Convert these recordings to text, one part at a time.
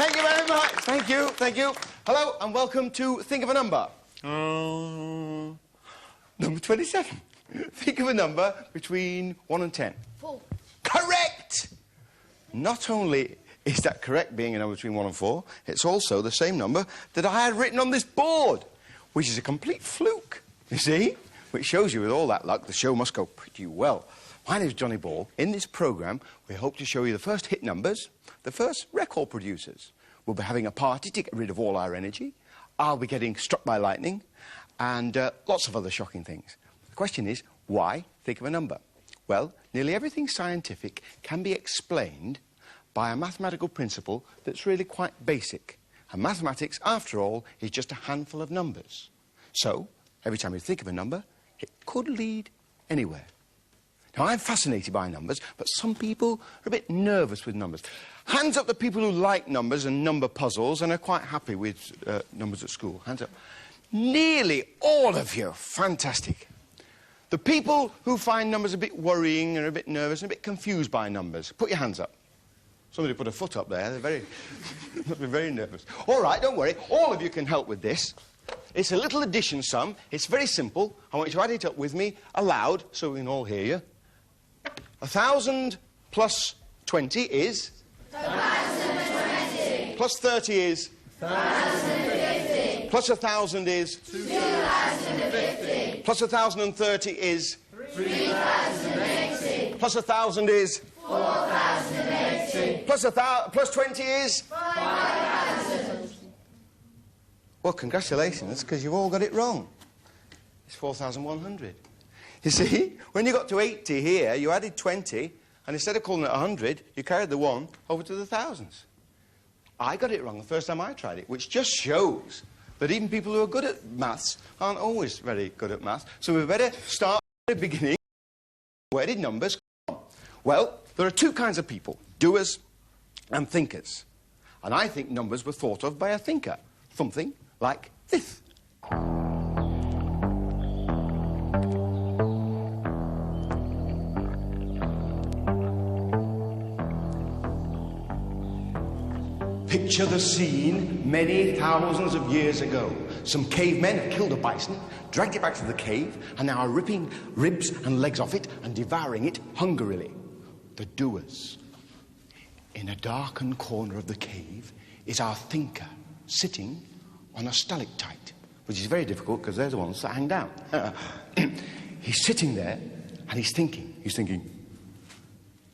Thank you very much. Thank you, thank you. Hello, and welcome to Think of a Number. Number 27. Think of a number between 1 and 10. 4. Correct! Not only is that correct, being a number between 1 and 4, it's also the same number that I had written on this board, which is a complete fluke, you see? Which shows you, with all that luck, the show must go pretty well. My name's Johnny Ball. In this programme, we hope to show you the first hit numbers, the first record producers. We'll be having a party to get rid of all our energy. I'll be getting struck by lightning, and lots of other shocking things. The question is, why think of a number? Well, nearly everything scientific can be explained by a mathematical principle that's really quite basic. And mathematics, after all, is just a handful of numbers. So, every time you think of a number, it could lead anywhere. Now, I'm fascinated by numbers, but some people are a bit nervous with numbers. Hands up the people who like numbers and number puzzles and are quite happy with numbers at school. Hands up. Nearly all of you. Fantastic. The people who find numbers a bit worrying and are a bit nervous and a bit confused by numbers, put your hands up. Somebody put a foot up there. They're very nervous. All right, don't worry. All of you can help with this. It's a little addition sum. It's very simple. I want you to add it up with me aloud so we can all hear you. 1,000 plus 20 is? 1,020. Plus 30 is? 1,050. Plus 1,000 is? 2,050. Plus 1,030 is? 3,080. Plus 1,000 is? 4,080. Plus 20 is? 5,000. Well, congratulations, because you've all got it wrong. It's 4,100. You see, when you got to 80 here, you added 20, and instead of calling it 100, you carried the 1 over to the thousands. I got it wrong the first time I tried it, which just shows that even people who are good at maths aren't always very good at maths. So we better start at the beginning. Where did numbers come from? Well, there are two kinds of people, doers and thinkers. And I think numbers were thought of by a thinker. Something like this. Picture the scene many thousands of years ago. Some cavemen have killed a bison, dragged it back to the cave, and now are ripping ribs and legs off it and devouring it hungrily. The doers. In a darkened corner of the cave is our thinker, sitting on a stalactite, which is very difficult because they're the ones that hang down. He's sitting there and he's thinking. He's thinking,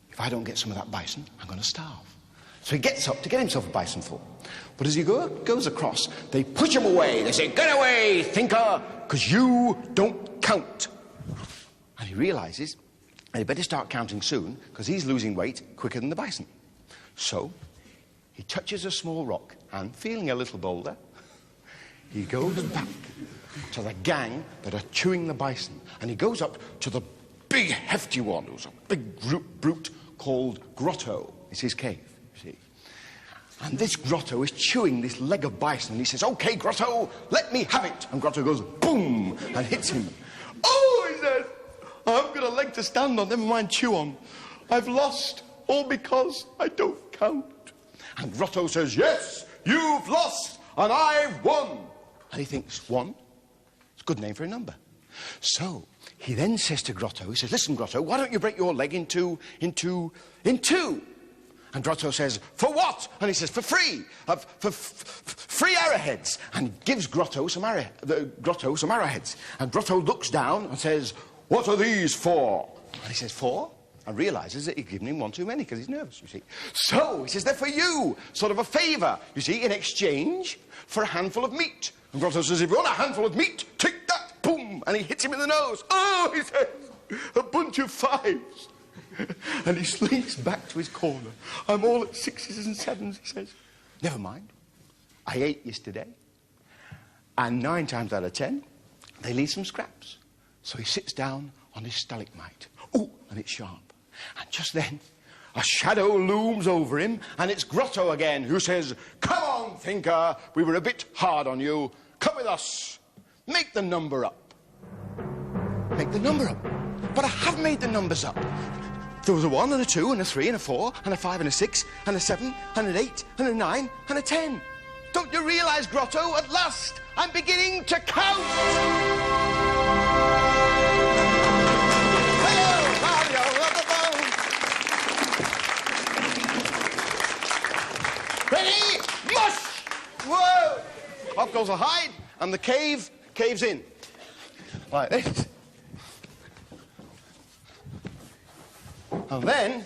if I don't get some of that bison, I'm going to starve. So he gets up to get himself a bisonful. But as he goes across, they push him away. They say, get away, thinker, because you don't count. And he realizes that he better start counting soon because he's losing weight quicker than the bison. So he touches a small rock and, feeling a little bolder, he goes back to the gang that are chewing the bison. And he goes up to the big, hefty one, who's a big brute called Grotto. It's his cave. See? And this Grotto is chewing this leg of bison, and he says, OK, Grotto, let me have it. And Grotto goes, boom, and hits him. Oh, he says, I've got a leg to stand on, never mind chew on. I've lost, all because I don't count. And Grotto says, yes, you've lost, and I've won. And he thinks, one? It's a good name for a number. So he then says to Grotto, he says, listen, Grotto, why don't you break your leg in two? And Grotto says, for what? And he says, for free. For free arrowheads. And he gives Grotto some arrowheads. And Grotto looks down and says, what are these for? And he says, for? And realizes that he's given him one too many because he's nervous, you see. So he says, they're for you. Sort of a favor, you see, in exchange for a handful of meat. And Grotto says, if you want a handful of meat, take that. Boom. And he hits him in the nose. Oh, he says, a bunch of fives. And he slinks back to his corner. I'm all at 6s and 7s, he says. Never mind. I ate yesterday. And 9 times out of 10, they leave some scraps. So he sits down on his stalagmite. Ooh, and it's sharp. And just then, a shadow looms over him, and it's Grotto again, who says, come on, thinker, we were a bit hard on you. Come with us. Make the number up. Make the number up. But I have made the numbers up. There was a 1 and a 2 and a 3 and a 4 and a 5 and a 6 and a 7 and an 8 and a 9 and a 10. Don't you realise, Grotto, at last I'm beginning to count? Hello, Mario, on the phone. Ready? Mush! Whoa! Off goes the hide, and the caves in. Like this. And then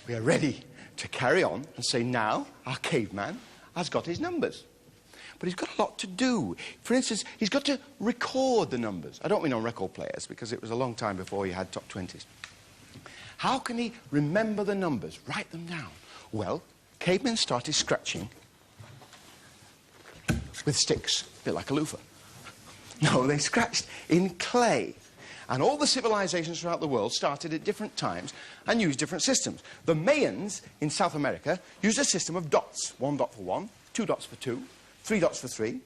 we are ready to carry on and say, now our caveman has got his numbers. But he's got a lot to do. For instance, he's got to record the numbers. I don't mean on record players, because it was a long time before you had top 20s. How can he remember the numbers, write them down? Well, cavemen started scratching with sticks, a bit like a loofah. No, they scratched in clay. And all the civilizations throughout the world started at different times and used different systems. The Mayans in South America used a system of dots. 1 dot for 1, 2 dots for 2, 3 dots for 3,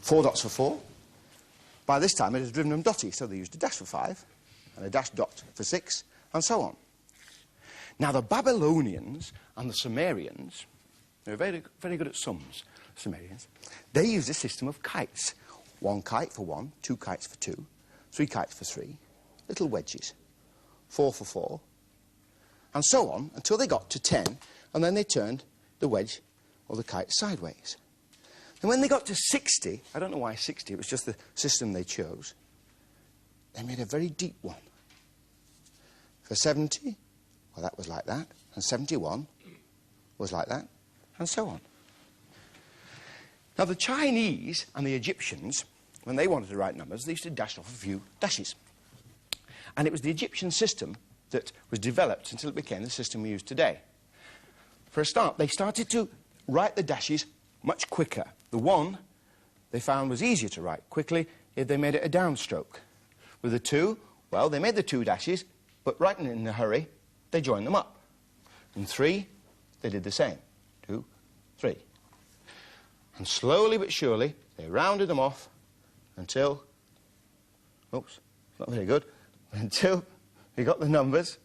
4 dots for 4. By this time it has driven them dotty, so they used a dash for 5 and a dash dot for 6, and so on. Now the Babylonians and the Sumerians, they were very, very good at sums, Sumerians. They used a system of kites. 1 kite for 1, 2 kites for 2, 3 kites for 3, little wedges, 4 for 4, and so on until they got to 10, and then they turned the wedge or the kite sideways. And when they got to 60, I don't know why 60, it was just the system they chose, they made a very deep one. For 70, well, that was like that, and 71 was like that, and so on. Now, the Chinese and the Egyptians, when they wanted to write numbers, they used to dash off a few dashes. And it was the Egyptian system that was developed until it became the system we use today. For a start, they started to write the dashes much quicker. The 1 they found was easier to write quickly if they made it a downstroke. With the 2, well, they made the 2 dashes, but writing it in a hurry, they joined them up. And 3, they did the same. 2, 3. And slowly but surely, they rounded them off until, oops, not very good, until we got the numbers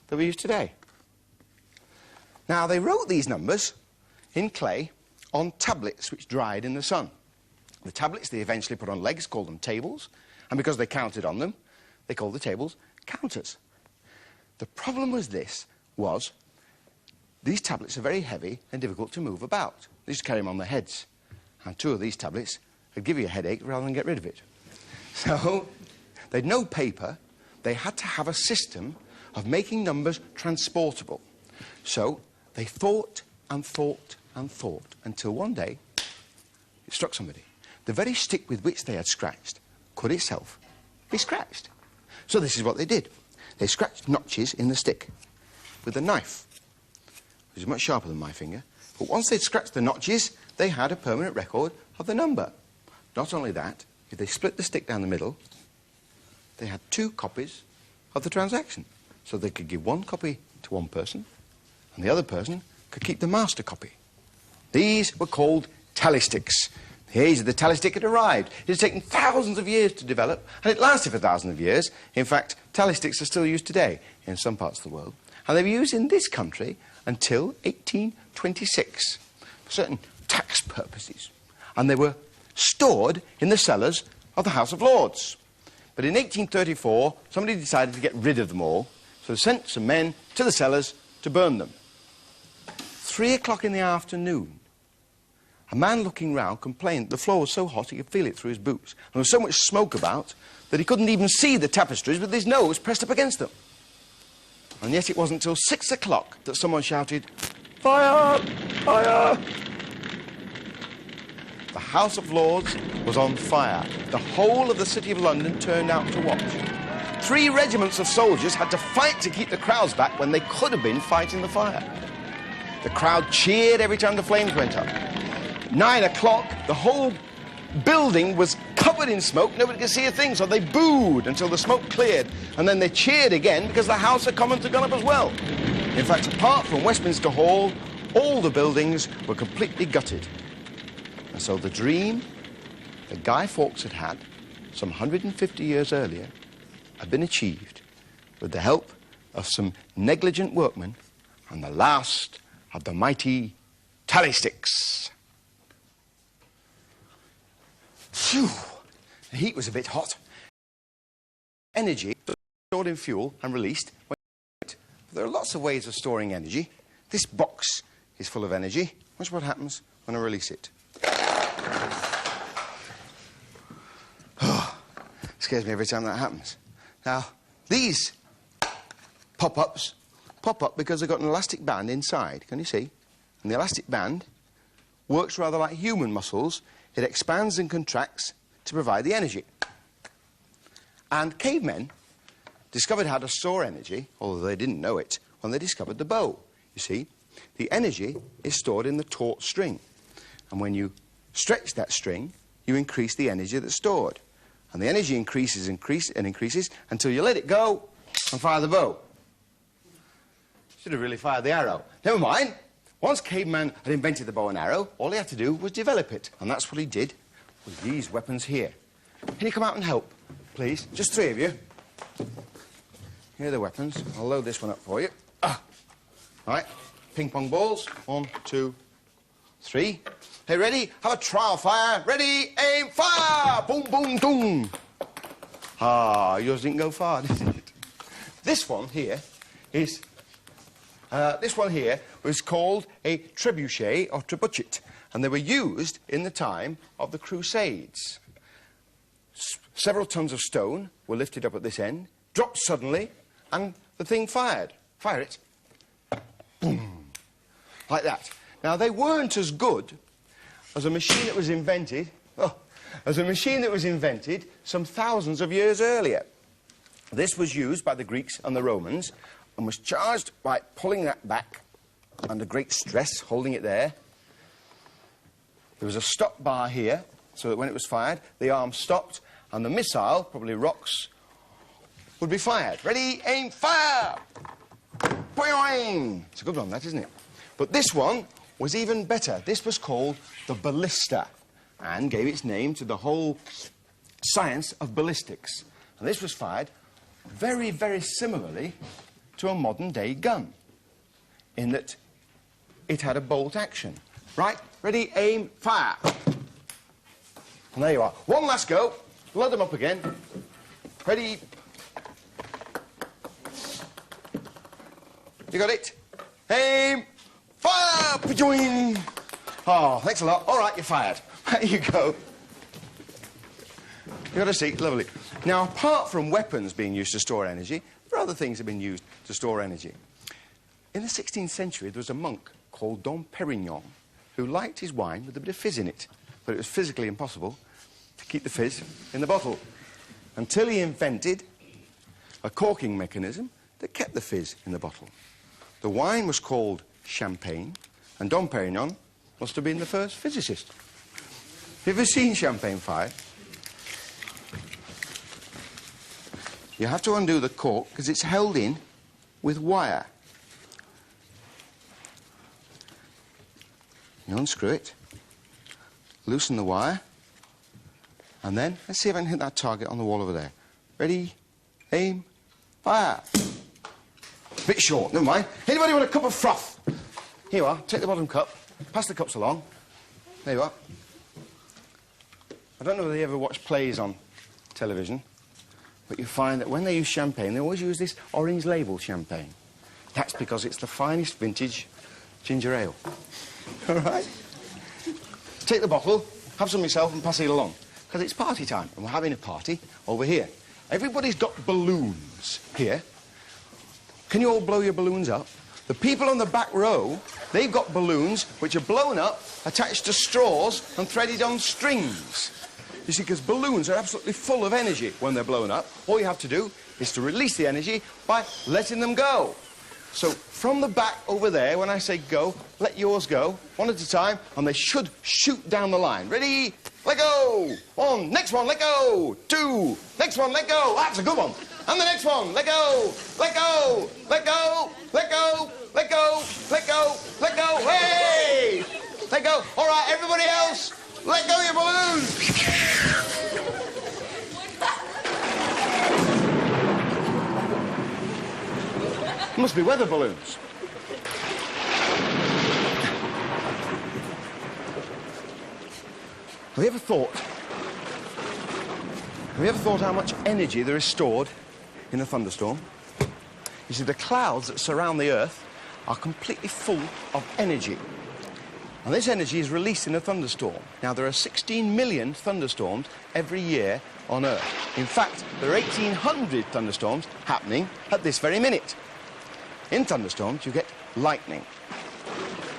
that we use today. Now, they wrote these numbers in clay on tablets which dried in the sun. The tablets they eventually put on legs, called them tables, and because they counted on them, they called the tables counters. The problem was these tablets are very heavy and difficult to move about. They used to carry them on their heads. And 2 of these tablets would give you a headache rather than get rid of it. So, they'd no paper. They had to have a system of making numbers transportable. So, they thought and thought and thought until one day it struck somebody. The very stick with which they had scratched could itself be scratched. So this is what they did. They scratched notches in the stick with a knife, which is much sharper than my finger. But once they'd scratched the notches, they had a permanent record of the number. Not only that, if they split the stick down the middle, they had 2 copies of the transaction. So they could give 1 copy to one person, and the other person could keep the master copy. These were called tally sticks. The age of the tally stick had arrived. It had taken thousands of years to develop, and it lasted for thousands of years. In fact, tally sticks are still used today in some parts of the world. And they were used in this country until 1826 for certain tax purposes. And they were stored in the cellars of the House of Lords. But in 1834, somebody decided to get rid of them all, so they sent some men to the cellars to burn them. 3 o'clock in the afternoon, a man looking round complained the floor was so hot he could feel it through his boots. And there was so much smoke about that he couldn't even see the tapestries with his nose pressed up against them. And yet it wasn't until 6 o'clock that someone shouted, "Fire! Fire!" The House of Lords was on fire. The whole of the City of London turned out to watch. 3 regiments of soldiers had to fight to keep the crowds back when they could have been fighting the fire. The crowd cheered every time the flames went up. 9 o'clock, the whole building was covered in smoke. Nobody could see a thing, so they booed until the smoke cleared. And then they cheered again because the House of Commons had gone up as well. In fact, apart from Westminster Hall, all the buildings were completely gutted. And so the dream that Guy Fawkes had had some 150 years earlier had been achieved with the help of some negligent workmen and the last of the mighty tally sticks. Phew! The heat was a bit hot. Energy was stored in fuel and released. There are lots of ways of storing energy. This box is full of energy. Watch what happens when I release it. Oh, scares me every time that happens. Now, these pop-ups pop up because they've got an elastic band inside. Can you see? And the elastic band works rather like human muscles. It expands and contracts to provide the energy. And cavemen discovered how to store energy, although they didn't know it, when they discovered the bow. You see, the energy is stored in the taut string. And when you stretch that string, you increase the energy that's stored. And the energy increases until you let it go and fire the bow. Should have really fired the arrow. Never mind. Once caveman had invented the bow and arrow, all he had to do was develop it. And that's what he did with these weapons here. Can you come out and help, please? Just three of you. Here are the weapons. I'll load this one up for you. Right. Ping pong balls. 1, 2, 3. Hey, ready? Have a trial fire. Ready, aim, fire! Boom, boom, boom. Ah, yours didn't go far, did it? This one here is... this one here was called a trebuchet or trebuchet, and they were used in the time of the Crusades. Several tons of stone were lifted up at this end, dropped suddenly, and the thing fired. Fire it. Boom. Like that. Now, they weren't as good as a machine that was invented... as a machine that was invented some thousands of years earlier. This was used by the Greeks and the Romans and was charged by pulling that back under great stress, holding it there. There was a stop bar here, so that when it was fired, the arm stopped and the missile, probably rocks, would be fired. Ready, aim, fire! Boing! It's a good one, that, isn't it? But this one was even better. This was called the ballista and gave its name to the whole science of ballistics. And this was fired very, very similarly to a modern-day gun, in that it had a bolt action. Right, ready, aim, fire. And there you are. One last go. Load them up again. Ready. You got it? Aim, fire! Join. Oh, thanks a lot. All right, you're fired. There you go. You got a seat, lovely. Now, apart from weapons being used to store energy, there are other things that have been used to store energy. In the 16th century, there was a monk called Dom Perignon who liked his wine with a bit of fizz in it, but it was physically impossible to keep the fizz in the bottle until he invented a corking mechanism that kept the fizz in the bottle. The wine was called champagne, and Dom Perignon must have been the first physicist. Have you ever seen champagne fired? You have to undo the cork because it's held in with wire. You unscrew it, loosen the wire, and then let's see if I can hit that target on the wall over there. Ready, aim, fire. Bit short, never mind. Anybody want a cup of froth? Here you are, take the bottom cup, pass the cups along. There you are. I don't know whether you ever watch plays on television, but you find that when they use champagne, they always use this orange label champagne. That's because it's the finest vintage ginger ale. All right? Take the bottle, have some yourself and pass it along. Because it's party time, and we're having a party over here. Everybody's got balloons here. Can you all blow your balloons up? The people on the back row, they've got balloons which are blown up, attached to straws and threaded on strings. You see, because balloons are absolutely full of energy when they're blown up. All you have to do is to release the energy by letting them go. So from the back over there, when I say go, let yours go, one at a time, and they should shoot down the line. Ready? Let go! 1, next one, let go! 2, next one, let go! That's a good one! And the next one, let go! Let go! Let go! Let go! Let go! Let go! Let go! Hey! Let go! All right, everybody else, let go of your balloons! Must be weather balloons. Have you ever thought how much energy there is stored in a thunderstorm? You see, the clouds that surround the Earth are completely full of energy. And this energy is released in a thunderstorm. Now, there are 16 million thunderstorms every year on Earth. In fact, there are 1,800 thunderstorms happening at this very minute. In thunderstorms, you get lightning.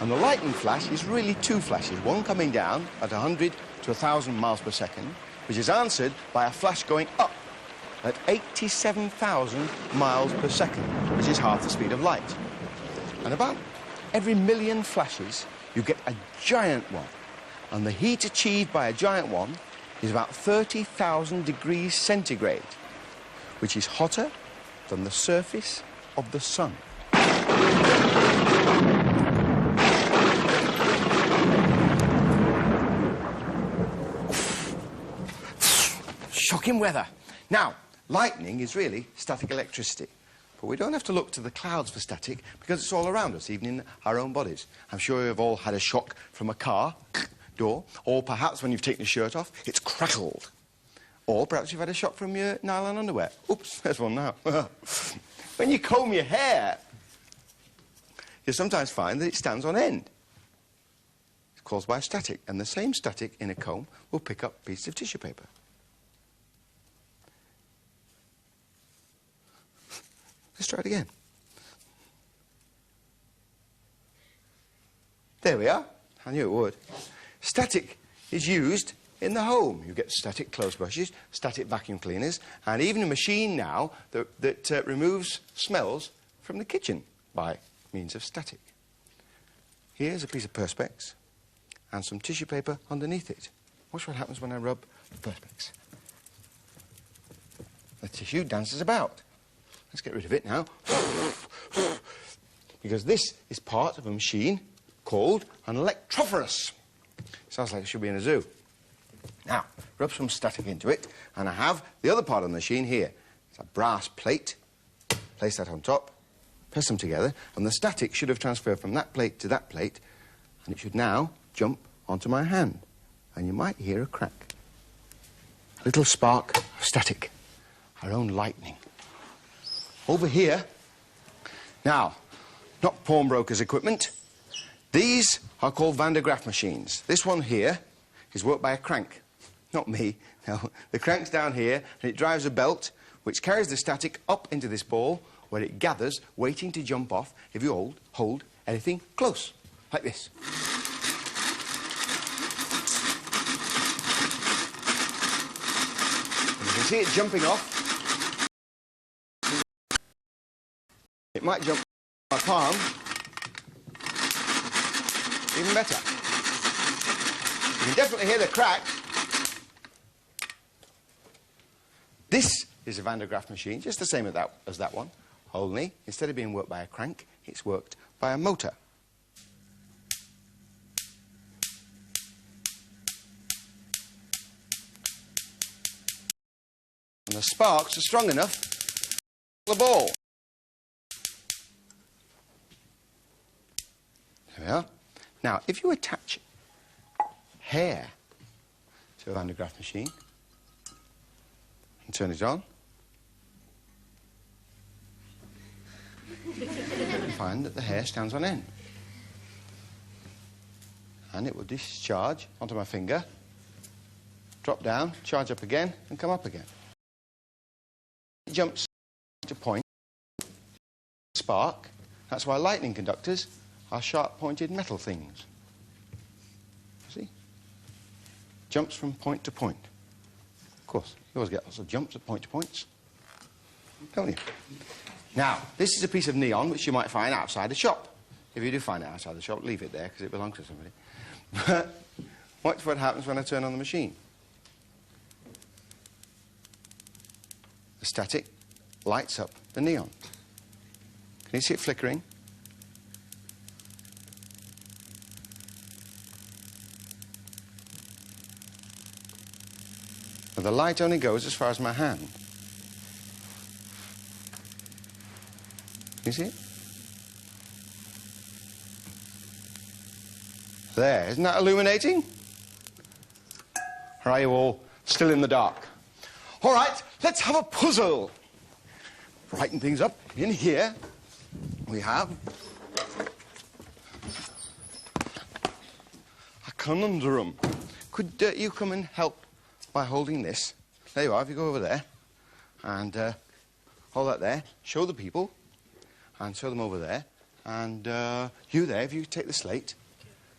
And the lightning flash is really two flashes, one coming down at 100 to 1,000 miles per second, which is answered by a flash going up at 87,000 miles per second, which is half the speed of light. And about every million flashes, you get a giant one. And the heat achieved by a giant one is about 30,000 degrees centigrade, which is hotter than the surface of the sun. Shocking weather. Now, lightning is really static electricity. But we don't have to look to the clouds for static because it's all around us, even in our own bodies. I'm sure you've all had a shock from a car door, or perhaps when you've taken your shirt off, it's crackled. Or perhaps you've had a shock from your nylon underwear. Oops, there's one now. When you comb your hair, you sometimes find that it stands on end. It's caused by static, and the same static in a comb will pick up pieces of tissue paper. Let's try it again. There we are. I knew it would. Static is used in the home. You get static clothes brushes, static vacuum cleaners, and even a machine now that removes smells from the kitchen by means of static. Here's a piece of Perspex and some tissue paper underneath it. Watch what happens when I rub the Perspex. The tissue dances about. Let's get rid of it now. Because this is part of a machine called an electrophorus. Sounds like it should be in a zoo. Now, rub some static into it, and I have the other part of the machine here. It's a brass plate. Place that on top, press them together, and the static should have transferred from that plate to that plate, and it should now jump onto my hand. And you might hear a crack. A little spark of static. Our own lightning. Over here, now, not pawnbrokers' equipment. These are called Van de Graaff machines. This one here is worked by a crank. Not me. No, the crank's down here, and it drives a belt which carries the static up into this ball where it gathers, waiting to jump off if you hold anything close, like this. And you can see it jumping off. It might jump my palm. Even better. You can definitely hear the crack. This is a Van de Graaff machine, just the same as that one. Only, instead of being worked by a crank, it's worked by a motor. And the sparks are strong enough to the ball. There we are. Now, if you attach hair to a Van de Graaff machine and turn it on, you'll find that the hair stands on end. And it will discharge onto my finger, drop down, charge up again, and come up again. It jumps to point, spark. That's why lightning conductors are sharp-pointed metal things. See? Jumps from point to point. Of course, you always get lots of jumps at point to points, don't you? Now, this is a piece of neon which you might find outside a shop. If you do find it outside the shop, leave it there because it belongs to somebody. But watch what happens when I turn on the machine. The static lights up the neon. Can you see it flickering? But the light only goes as far as my hand. You see it? There, isn't that illuminating? Or are you all still in the dark? All right, let's have a puzzle. Brighten things up. In here, we have a conundrum. Could you come and help by holding this? There you are, if you go over there, and hold that there, show the people, and show them over there, and you there, if you take the slate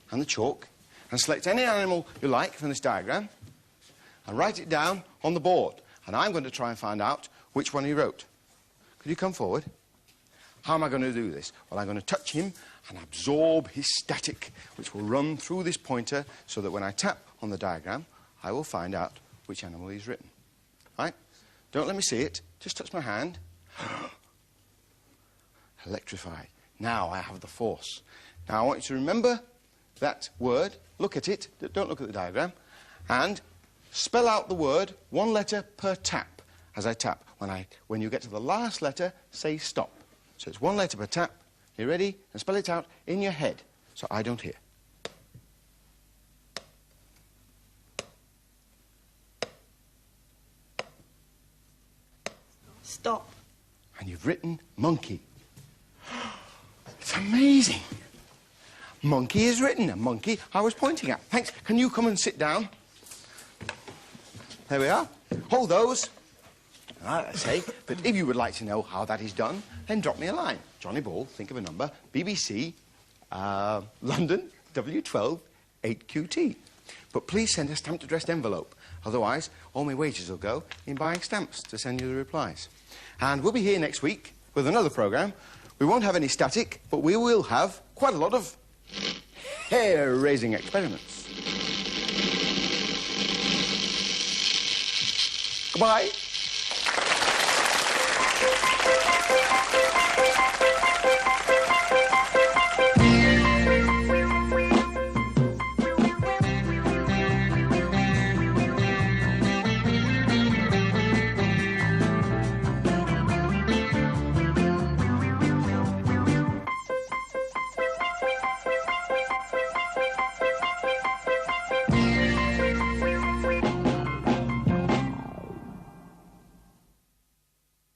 and the chalk, and select any animal you like from this diagram, and write it down on the board. And I'm going to try and find out which one he wrote. Could you come forward? How am I going to do this? Well, I'm going to touch him and absorb his static, which will run through this pointer so that when I tap on the diagram, I will find out which animal he's written. Right? Don't let me see it. Just touch my hand. Electrified. Now I have the force. Now I want you to remember that word. Look at it. Don't look at the diagram. And spell out the word, one letter per tap as I tap. When you get to the last letter, say stop. So it's one letter per tap. You ready? And spell it out in your head so I don't hear. Stop. And you've written monkey. It's amazing. Monkey is written. A monkey I was pointing at. Thanks. Can you come and sit down? There we are. Hold those. All right, I say. But if you would like to know how that is done, then drop me a line. Johnny Ball, think of a number. BBC, London, W12, 8QT. But please send a stamped addressed envelope. Otherwise, all my wages will go in buying stamps to send you the replies. And we'll be here next week with another programme. We won't have any static, but we will have quite a lot of hair-raising experiments. Goodbye.